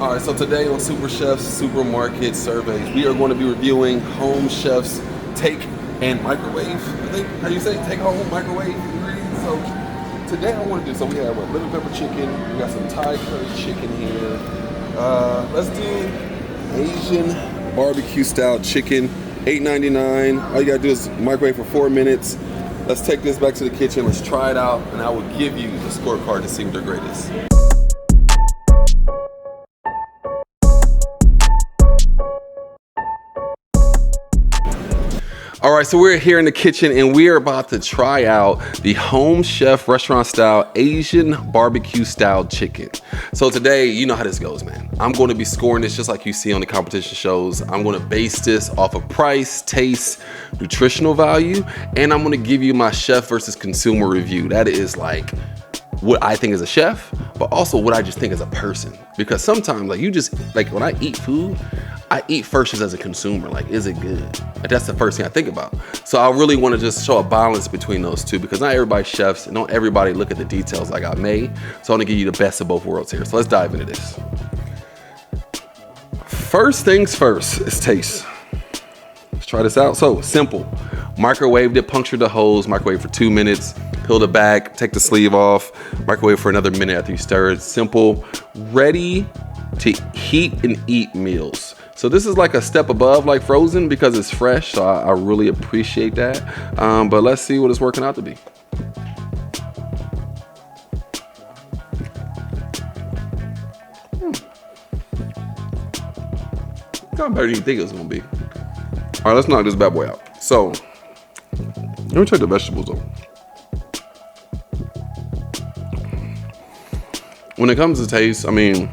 All right, so today on SuperChef's Supermarket Surveys, we are going to be reviewing Home Chef's take and microwave. I think how you say take home microwave ingredients. So today I want to do. So we have a lemon pepper chicken. We got some Thai curry chicken here. Let's do Asian barbecue style chicken, $8.99. All you gotta do is microwave for 4 minutes. Let's take this back to the kitchen. Let's try it out, and I will give you the scorecard to see what their grade is. All right, so we're here in the kitchen and we are about to try out the Home Chef restaurant style Asian barbecue style chicken. So today, you know how this goes, man. I'm going to be scoring this just like you see on the competition shows. I'm going to base this off of price, taste, nutritional value, and I'm going to give you my chef versus consumer review. That is like what I think as a chef, but also what I just think as a person. Because sometimes when I eat food, I eat first just as a consumer, like, is it good? And that's the first thing I think about. So I really want to just show a balance between those two because not everybody's chefs and not everybody look at the details like I may. So I want to give you the best of both worlds here. So let's dive into this. First things first is taste. Let's try this out. So simple, microwaved it, punctured the holes, microwave for 2 minutes, peel the back, take the sleeve off, microwave for another minute after you stir it. Simple, ready to heat and eat meals. So this is like a step above like frozen because it's fresh. So I really appreciate that. But let's see what it's working out to be. Kind of better than you think it was gonna be. All right, let's knock this bad boy out. So let me check the vegetables though. When it comes to taste, I mean,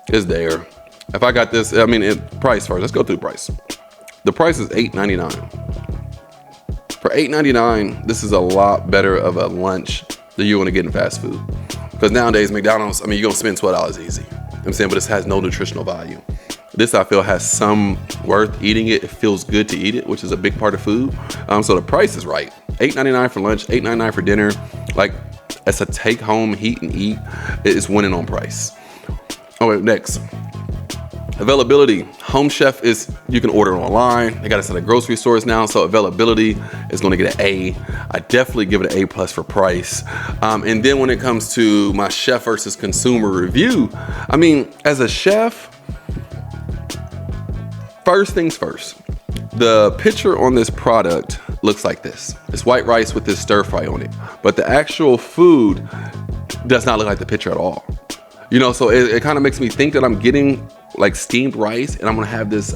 it's there. If I got this, price first. Let's go through price. The price is $8.99. For $8.99, this is a lot better of a lunch than you're gonna get in fast food. Because nowadays, McDonald's, you're gonna spend $12 easy. You know what I'm saying? But this has no nutritional value. This, I feel, has some worth eating it. It feels good to eat it, which is a big part of food. So the price is right. $8.99 for lunch, $8.99 for dinner. Like, it's a take home, heat and eat. It's winning on price. All right, next. Availability. Home Chef you can order it online. They got it at the grocery stores now, so availability is going to get an A. I definitely give it an A+ for price. And then when it comes to my chef versus consumer review, as a chef, first things first. The picture on this product looks like this. It's white rice with this stir fry on it, but the actual food does not look like the picture at all. So it kind of makes me think that I'm getting like steamed rice and I'm gonna have this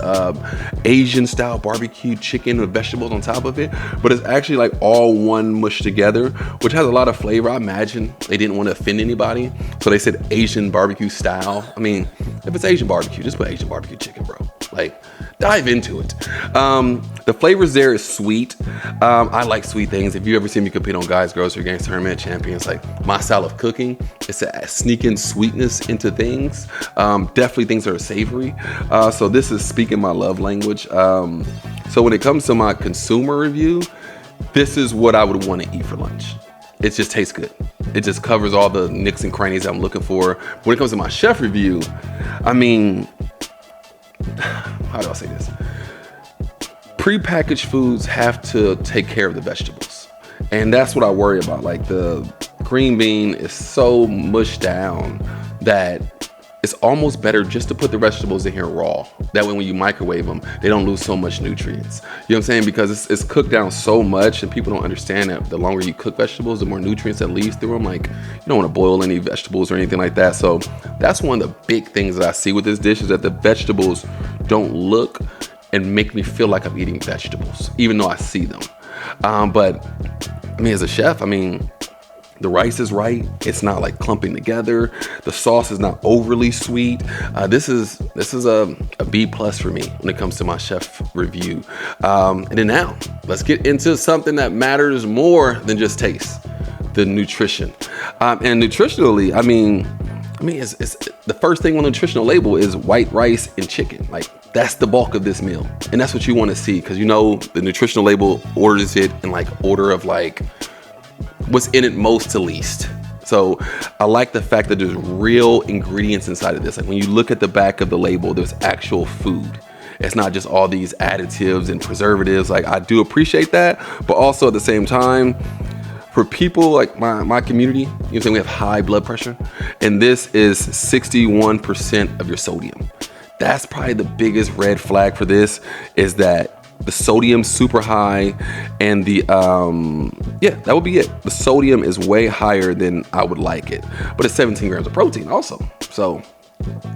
Asian style barbecue chicken with vegetables on top of it, but it's actually like all one mushed together, which has a lot of flavor. I imagine they didn't want to offend anybody, so they said Asian barbecue style. If it's Asian barbecue, just put Asian barbecue chicken, bro. Like, dive into it. The flavors there is sweet. I like sweet things. If you ever see me compete on Guys Grocery Games Tournament Champions, like my style of cooking, it's a sneak in sweetness into things. Definitely things that are savory. So this is speaking my love language. So when it comes to my consumer review, this is what I would want to eat for lunch. It just tastes good. It just covers all the nicks and crannies I'm looking for. When it comes to my chef review, how do I say this? Prepackaged foods have to take care of the vegetables. And that's what I worry about. Like, the green bean is so mushed down that it's almost better just to put the vegetables in here raw. That way when you microwave them, they don't lose so much nutrients. You know what I'm saying? Because it's cooked down so much and people don't understand that the longer you cook vegetables, the more nutrients that leaves through them. Like, you don't want to boil any vegetables or anything like that. So that's one of the big things that I see with this dish is that the vegetables don't look and make me feel like I'm eating vegetables, even though I see them. But as a chef, the rice is right. It's not like clumping together. The sauce is not overly sweet. This is a B+ for me when it comes to my chef review. And then now let's get into something that matters more than just taste, the nutrition. And nutritionally, it's the first thing on the nutritional label is white rice and chicken. Like, that's the bulk of this meal. And that's what you want to see because the nutritional label orders it in like order of like what's in it most to least. So I like the fact that there's real ingredients inside of this. Like when you look at the back of the label, there's actual food. It's not just all these additives and preservatives. Like I do appreciate that, but also at the same time, for people like my community, you know what I'm saying, we have high blood pressure, and this is 61% of your sodium. That's probably the biggest red flag for this, is that the sodium's super high, and the yeah, that would be it. The sodium is way higher than I would like it, but it's 17 grams of protein also. So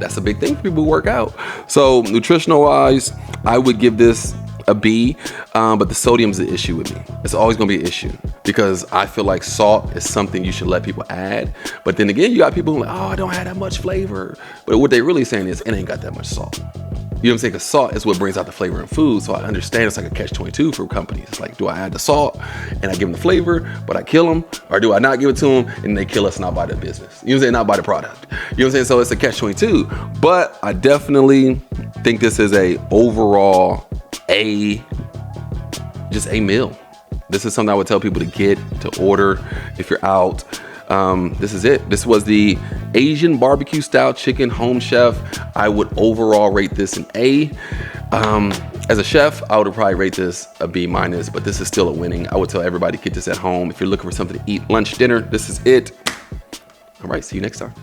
that's a big thing for people who work out. So nutritional wise, I would give this a B, but the sodium's the issue with me. It's always gonna be an issue because I feel like salt is something you should let people add. But then again, you got people who are like, oh, I don't have that much flavor. But what they really saying is, it ain't got that much salt. You know what I'm saying? Because salt is what brings out the flavor in food. So I understand it's like a catch-22 for companies. It's like, do I add the salt and I give them the flavor, but I kill them? Or do I not give it to them and they kill us and not buy the business? You know what I'm saying? Not buy the product. You know what I'm saying? So it's a catch-22. But I definitely think this is a overall just a meal. This is something I would tell people to get, to order if you're out. This is it. This was the Asian barbecue style chicken home chef. I would overall rate this an A. As a chef, I would probably rate this a B minus, but this is still a winning. I would tell everybody to get this at home. If you're looking for something to eat, lunch, dinner, this is it. All right, see you next time.